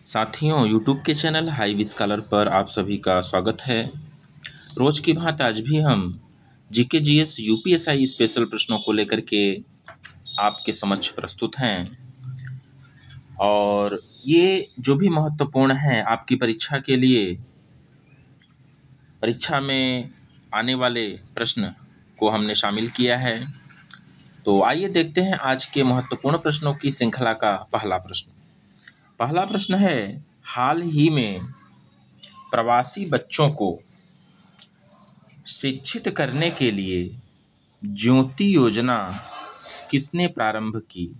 साथियों, यूट्यूब के channel heavy scholar पर आप सभी का स्वागत है। रोज की भांति आज भी हम जीके जीएस यूपीएसआई स्पेशल प्रश्नों को लेकर के आपके समक्ष प्रस्तुत हैं और ये जो भी महत्वपूर्ण है आपकी परीक्षा के लिए, परीक्षा में आने वाले प्रश्न को हमने शामिल किया है। तो आइए देखते हैं आज के महत्वपूर्ण प्रश्नों की श्रृंखला का पहला प्रश्न। पहला प्रश्न है, हाल ही में प्रवासी बच्चों को शिक्षित करने के लिए ज्योति योजना किसने प्रारंभ की?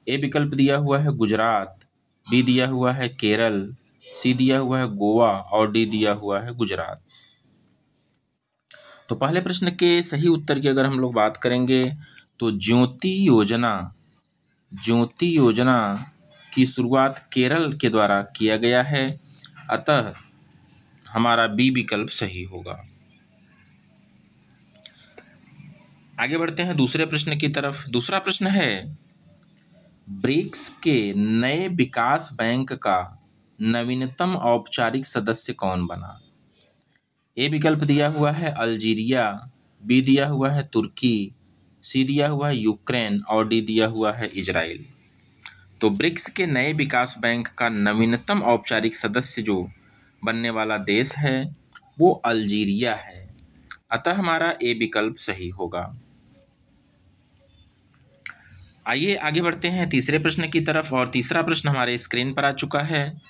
ए विकल्प दिया हुआ है गुजरात, बी दिया हुआ है केरल, सी दिया हुआ है गोवा और डी दिया हुआ है गुजरात। तो पहले प्रश्न के सही उत्तर की अगर हम लोग बात करेंगे तो ज्योति योजना की शुरुआत केरल के द्वारा किया गया है, अतः हमारा बी विकल्प सही होगा। आगे बढ़ते हैं दूसरे प्रश्न की तरफ। दूसरा प्रश्न है, ब्रिक्स के नए विकास बैंक का नवीनतम औपचारिक सदस्य कौन बना? ए विकल्प दिया हुआ है अल्जीरिया, बी दिया हुआ है तुर्की, सी दिया हुआ है यूक्रेन और डी दिया हुआ है इजराइल। तो ब्रिक्स के नए विकास बैंक का नवीनतम औपचारिक सदस्य जो बनने वाला देश है वो अल्जीरिया है, अतः हमारा ए विकल्प सही होगा। आइए आगे बढ़ते हैं तीसरे प्रश्न की तरफ और तीसरा प्रश्न हमारे स्क्रीन पर आ चुका है।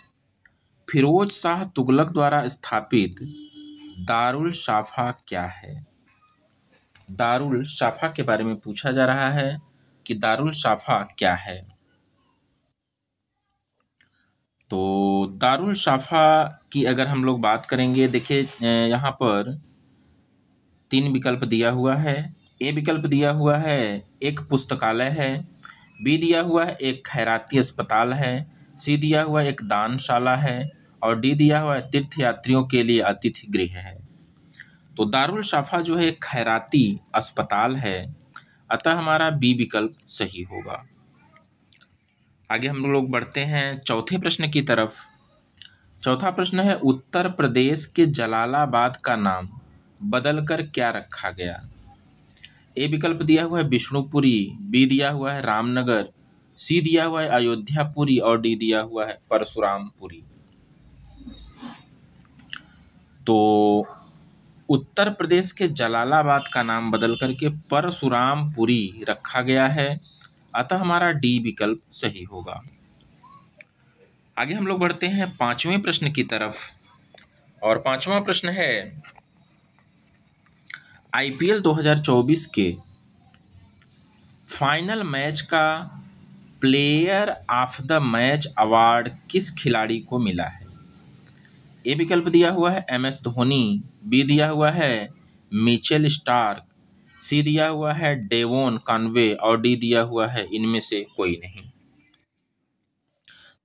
फिरोज शाह तुगलक द्वारा स्थापित दारुल शाफा क्या है? दारुल शाफा के बारे में पूछा जा रहा है कि दारुल शाफा क्या है। तो दारुल शाफा की अगर हम लोग बात करेंगे, देखिए यहाँ पर 3 विकल्प दिया हुआ है। ए विकल्प दिया हुआ है एक पुस्तकालय है, बी दिया हुआ है एक खैराती अस्पताल है, सी दिया हुआ एक दानशाला है और डी दिया हुआ है तीर्थयात्रियों के लिए अतिथि गृह है। तो दारुल शाफा जो है एक खैराती अस्पताल है, अतः हमारा बी विकल्प सही होगा। आगे हम लोग बढ़ते हैं चौथे प्रश्न की तरफ। चौथा प्रश्न है, उत्तर प्रदेश के जलालाबाद का नाम बदलकर क्या रखा गया? ए विकल्प दिया हुआ है विष्णुपुरी, बी दिया हुआ है रामनगर, सी दिया हुआ है अयोध्यापुरी और डी दिया हुआ है परशुरामपुरी। तो उत्तर प्रदेश के जलालाबाद का नाम बदल करके परशुरामपुरी रखा गया है, अतः हमारा डी विकल्प सही होगा। आगे हम लोग बढ़ते हैं पांचवें प्रश्न की तरफ और पांचवा प्रश्न है, आईपीएल 2024 के फाइनल मैच का player of the match award किस खिलाड़ी को मिला है? ए विकल्प दिया हुआ है एमएस धोनी, बी दिया हुआ है मिचेल स्टार्क, सी दिया हुआ है डेवोन कॉनवे और डी दिया हुआ है इनमें से कोई नहीं।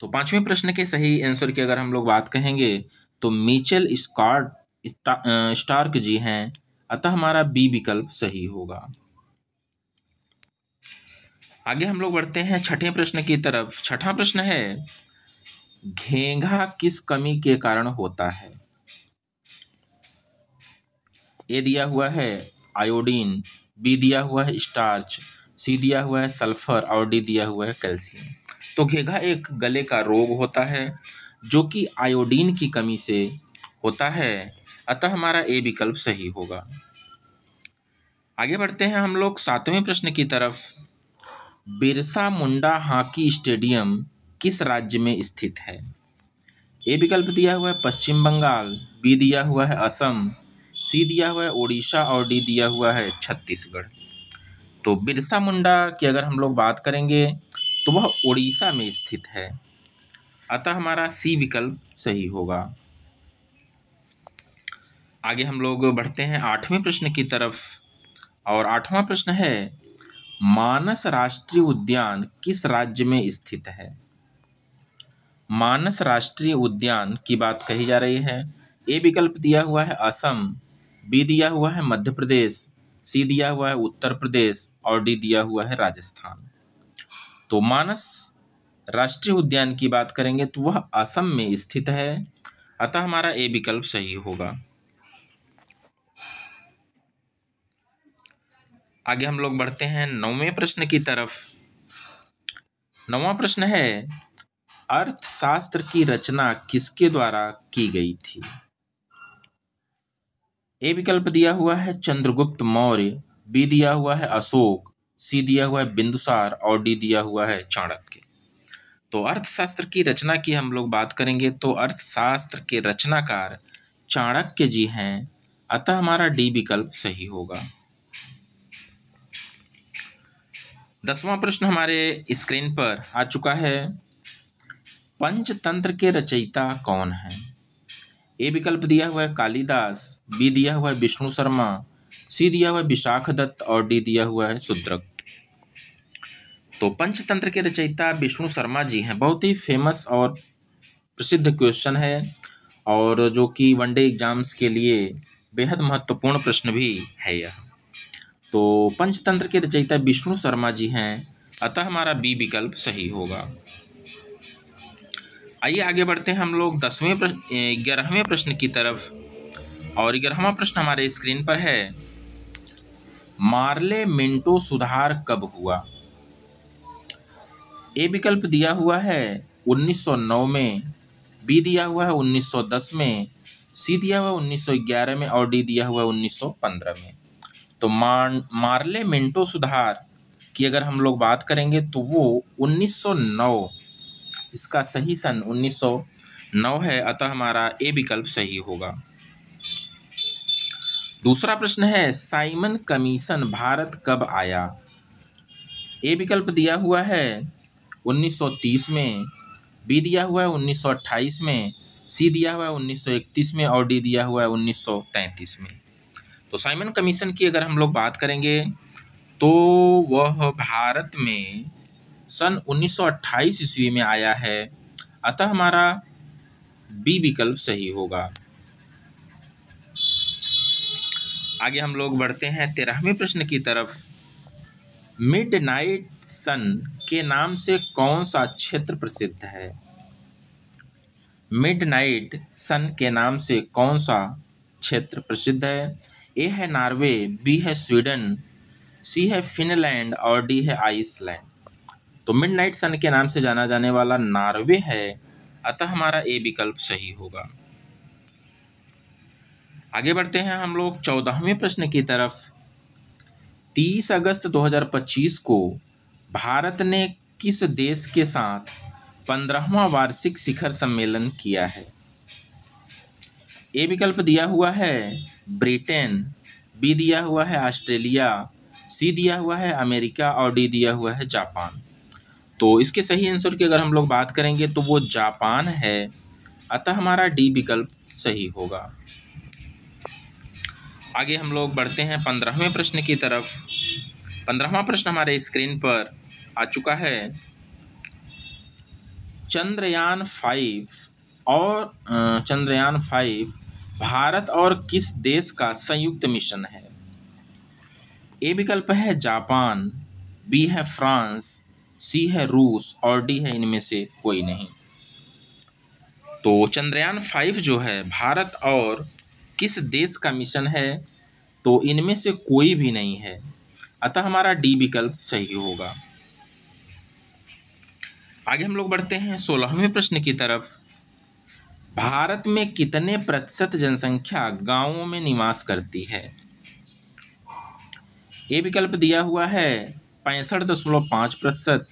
तो पांचवें प्रश्न के सही आंसर की अगर हम लोग बात कहेंगे तो मिचेल स्टार्क जी हैं, अतः हमारा बी विकल्प सही होगा। आगे हम लोग बढ़ते हैं छठे प्रश्न की तरफ। छठा प्रश्न है, घेंघा किस कमी के कारण होता है? ए दिया हुआ है आयोडीन, बी दिया हुआ है स्टार्च, सी दिया हुआ है सल्फर और डी दिया हुआ है कैल्शियम। तो घेंघा एक गले का रोग होता है जो कि आयोडीन की कमी से होता है, अतः हमारा ए विकल्प सही होगा। आगे बढ़ते हैं हम लोग सातवें प्रश्न की तरफ। बिरसा मुंडा हॉकी स्टेडियम किस राज्य में स्थित है? ए विकल्प दिया हुआ है पश्चिम बंगाल, बी दिया हुआ है असम, सी दिया हुआ है उड़ीसा और डी दिया हुआ है छत्तीसगढ़। तो बिरसा मुंडा की अगर हम लोग बात करेंगे तो वह उड़ीसा में स्थित है, अतः हमारा सी विकल्प सही होगा। आगे हम लोग बढ़ते हैं आठवें प्रश्न की तरफ और आठवां प्रश्न है, मानस राष्ट्रीय उद्यान किस राज्य में स्थित है? मानस राष्ट्रीय उद्यान की बात कही जा रही है। ए विकल्प दिया हुआ है असम, बी दिया हुआ है मध्य प्रदेश, सी दिया हुआ है उत्तर प्रदेश और डी दिया हुआ है राजस्थान। तो मानस राष्ट्रीय उद्यान की बात करेंगे तो वह असम में स्थित है, अतः हमारा ए विकल्प सही होगा। आगे हम लोग बढ़ते हैं 9वें प्रश्न की तरफ। 9वां प्रश्न है, अर्थशास्त्र की रचना किसके द्वारा की गई थी? ए विकल्प दिया हुआ है चंद्रगुप्त मौर्य, बी दिया हुआ है अशोक, सी दिया हुआ है बिंदुसार और डी दिया हुआ है चाणक्य। तो अर्थशास्त्र की रचना की हम लोग बात करेंगे तो अर्थशास्त्र के रचनाकार चाणक्य जी हैं, अतः हमारा डी विकल्प सही होगा। 10वां प्रश्न हमारे स्क्रीन पर आ चुका है, पंचतंत्र के रचयिता कौन है? ए विकल्प दिया हुआ है कालिदास, बी दिया हुआ है विष्णु शर्मा, सी दिया हुआ है विशाख दत्त और डी दिया हुआ है शूद्रक। तो पंचतंत्र के रचयिता विष्णु शर्मा जी हैं। बहुत ही फेमस और प्रसिद्ध क्वेश्चन है और जो कि वनडे एग्जाम्स के लिए बेहद महत्वपूर्ण प्रश्न भी है यह। तो पंचतंत्र के रचयिता विष्णु शर्मा जी हैं, अतः हमारा बी विकल्प सही होगा। आइए आगे बढ़ते हैं हम लोग 11वें प्रश्न की तरफ। और 11वां प्रश्न हमारे स्क्रीन पर है, मार्ले मिंटो सुधार कब हुआ? ए विकल्प दिया हुआ है 1909 में, बी दिया हुआ है 1910 में, सी दिया हुआ है 1911 में और डी दिया हुआ है 1915 में। तो मार्ले मिंटो सुधार की अगर हम लोग बात करेंगे तो वो 1909, इसका सही सन 1909 है, अतः हमारा ए विकल्प सही होगा। दूसरा प्रश्न है, साइमन कमीशन भारत कब आया? ए विकल्प दिया हुआ है 1930 में, बी दिया हुआ है 1928 में, सी दिया हुआ है 1931 में और डी दिया हुआ है 1933 में। तो साइमन कमीशन की अगर हम लोग बात करेंगे तो वह भारत में सन 1928 ईस्वी में आया है, अतः हमारा बी विकल्प सही होगा। आगे हम लोग बढ़ते हैं 13वें प्रश्न की तरफ। मिडनाइट सन के नाम से कौन सा क्षेत्र प्रसिद्ध है? मिडनाइट सन के नाम से कौन सा क्षेत्र प्रसिद्ध है? ए है नॉर्वे, बी है स्वीडन, सी है फिनलैंड और डी है आइसलैंड। तो मिडनाइट सन के नाम से जाना जाने वाला नॉर्वे है, अतः हमारा ए विकल्प सही होगा। आगे बढ़ते हैं हम लोग 14वें प्रश्न की तरफ। 30 अगस्त 2025 को भारत ने किस देश के साथ 15वां वार्षिक शिखर सम्मेलन किया है? ए विकल्प दिया हुआ है ब्रिटेन, बी दिया हुआ है ऑस्ट्रेलिया, सी दिया हुआ है अमेरिका और डी दिया हुआ है जापान। तो इसके सही आंसर की अगर हम लोग बात करेंगे तो वो जापान है, अतः हमारा डी विकल्प सही होगा। आगे हम लोग बढ़ते हैं 15वें प्रश्न की तरफ। 15वां प्रश्न हमारे स्क्रीन पर आ चुका है, चंद्रयान 5 भारत और किस देश का संयुक्त मिशन है? ए विकल्प है जापान, बी है फ्रांस, सी है रूस और डी है इनमें से कोई नहीं। तो चंद्रयान 5 जो है भारत और किस देश का मिशन है? तो इनमें से कोई भी नहीं है, अतः हमारा डी विकल्प सही होगा। आगे हम लोग बढ़ते हैं 16वें प्रश्न की तरफ। भारत में कितने प्रतिशत जनसंख्या गांवों में निवास करती है? ए विकल्प दिया हुआ है 65.5%,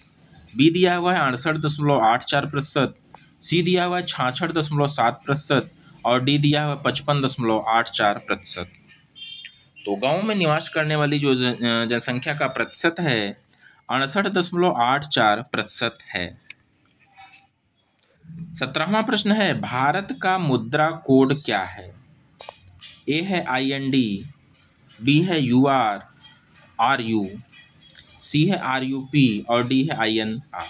बी दिया हुआ है 68.84%, सी दिया हुआ है 66.7% और डी दिया हुआ है 55.84%। तो गाँव में निवास करने वाली जो जनसंख्या का प्रतिशत है 68.84% है। 17वां प्रश्न है, भारत का मुद्रा कोड क्या है? ए है IND, बी है RU, सी है RUP और डी है INR।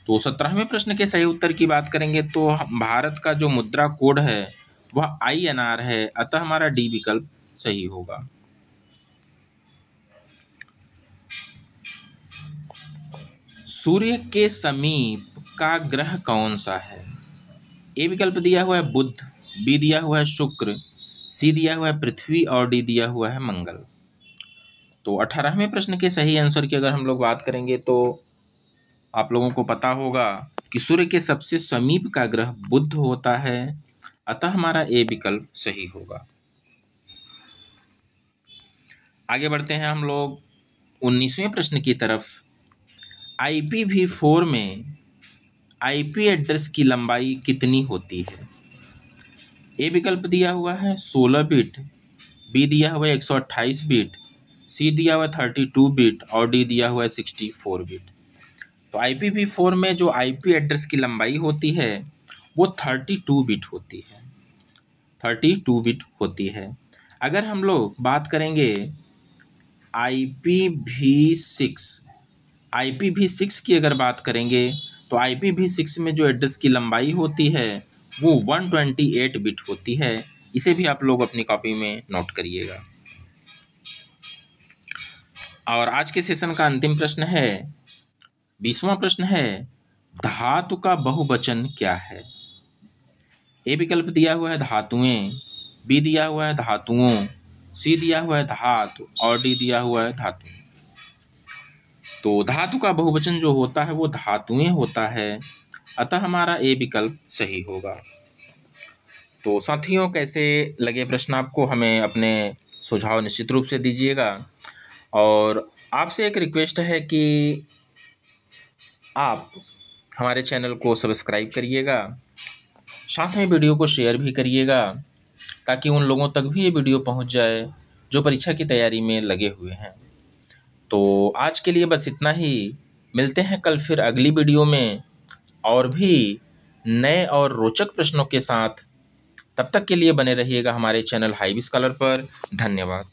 तो 17वें प्रश्न के सही उत्तर की बात करेंगे तो भारत का जो मुद्रा कोड है वह INR है, अतः हमारा डी विकल्प सही होगा। सूर्य के समीप का ग्रह कौन सा है? ए विकल्प दिया हुआ है बुध, बी दिया हुआ है शुक्र, सी दिया हुआ है पृथ्वी और डी दिया हुआ है मंगल। तो 18वें प्रश्न के सही आंसर की अगर हम लोग बात करेंगे तो आप लोगों को पता होगा कि सूर्य के सबसे समीप का ग्रह बुध होता है, अतः हमारा ए विकल्प सही होगा। आगे बढ़ते हैं हम लोग 19वें प्रश्न की तरफ। IPv4 में IP एड्रेस की लंबाई कितनी होती है? ए विकल्प दिया हुआ है 16 बिट, बी दिया हुआ है 128 बिट, सी दिया हुआ है 32 बिट और डी दिया हुआ है 64 बिट। तो IPv4 में जो IP एड्रेस की लंबाई होती है वो 32 बिट होती है, 32 बिट होती है। अगर हम लोग बात करेंगे IPv6 की अगर बात करेंगे तो IPv6 में जो एड्रेस की लंबाई होती है वो 128 बिट होती है। इसे भी आप लोग अपनी कॉपी में नोट करिएगा। और आज के सेशन का अंतिम प्रश्न है, 20वां प्रश्न है, धातु का बहुवचन क्या है? ए विकल्प दिया हुआ है धातुएं, बी दिया हुआ है धातुओं, सी दिया हुआ है धातु और डी दिया हुआ है धातु। तो धातु का बहुवचन जो होता है वो धातुएं होता है, अतः हमारा ए विकल्प सही होगा। तो साथियों, कैसे लगे प्रश्न आपको? हमें अपने सुझाव निश्चित रूप से दीजिएगा। और आपसे एक रिक्वेस्ट है कि आप हमारे चैनल को सब्सक्राइब करिएगा, साथ में वीडियो को शेयर भी करिएगा ताकि उन लोगों तक भी ये वीडियो पहुंच जाए जो परीक्षा की तैयारी में लगे हुए हैं। तो आज के लिए बस इतना ही। मिलते हैं कल फिर अगली वीडियो में और भी नए और रोचक प्रश्नों के साथ। तब तक के लिए बने रहिएगा हमारे चैनल हाईवी स्कॉलर पर। धन्यवाद।